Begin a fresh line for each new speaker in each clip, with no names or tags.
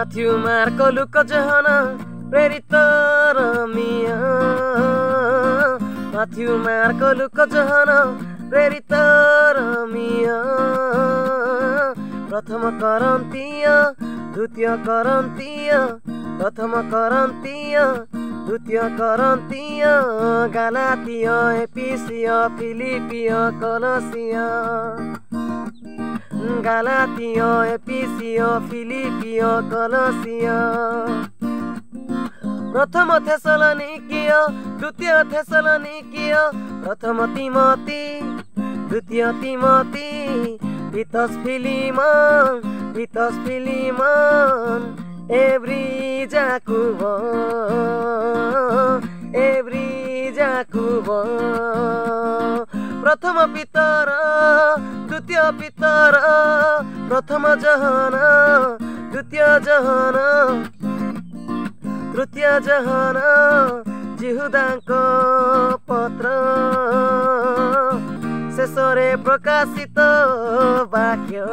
Matthew Marco look जहना प्रेरित Ramiya Matthew Marco look जहना प्रेरित रमिया प्रथम करन्तीय द्वितीय करन्तीय प्रथम करन्तीय द्वितीय करन्तीय गालातीय एपिसीय फिलिपिय कलसीय गालातीय एपिसीय फिलिपिय कलसीय प्रथम थेसलोनिकीय द्वितीय थेसलोनिकीय प्रथम तिमोथी द्वितीय तिमोथी तीतस फिलिमन एभ्री जाकुब प्रथम पितर द्वितीय पितर प्रथम जहन द्वितीय जहन तृतीय जहन जिहुदांक पत्र शेषरे प्रकाशित वाक्य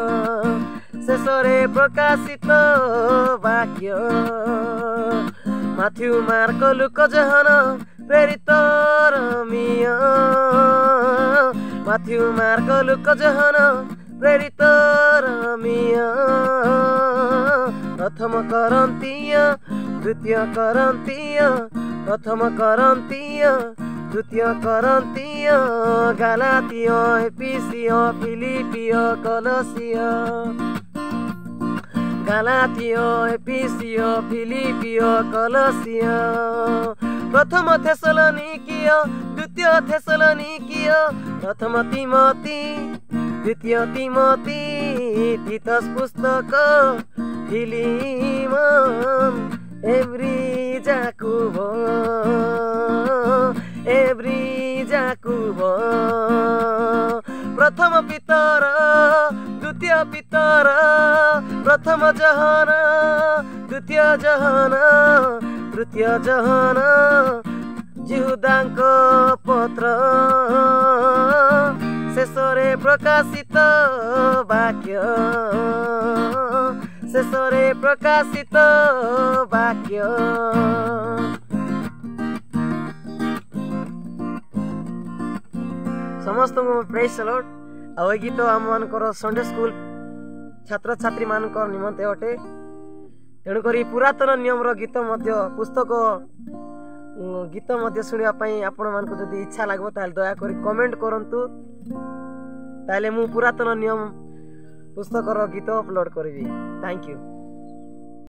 शेषरे प्रकाशित वाक्य माथ्यू मार्को लुक जहन प्रेरित रमिया माथ्यू मार्को लुक जहन प्रेरित रमिया प्रथम करन्तीय द्वितीय करन्तीय प्रथम करन्तीय द्वितीय करन्तीय गालातीय एपिसीय फिलिपिय कलसीय गालातीय एपिसीय फिलिपिय कलसीय प्रथम थेसलोनिकीय द्वितीय थेसलोनिकीय प्रथम तिमोथी द्वितीय तिमोथी तीतस पुस्तक फिलिमन एभ्री जाकुब प्रथम पितर द्वितीय पितर प्रथम जहन द्वितीय जहन तृतीय जहन जिहुदांक पत्र शेषरे प्रकाशित वाक्य शेषरे प्रकाशित वाक्य समस्त प्रेज द लॉर्ड। आ गीत आम मानकर संडे स्कूल छात्र छात्री मानकर निमंते अटे तेणुक पुरातन नियम गीत पुस्तक गीत शुणा आपण मान जदि इच्छा लगे दयाक कमेंट करंतु ताले मु पुरातन नियम पुस्तक गीत अपलोड करी। Thank you.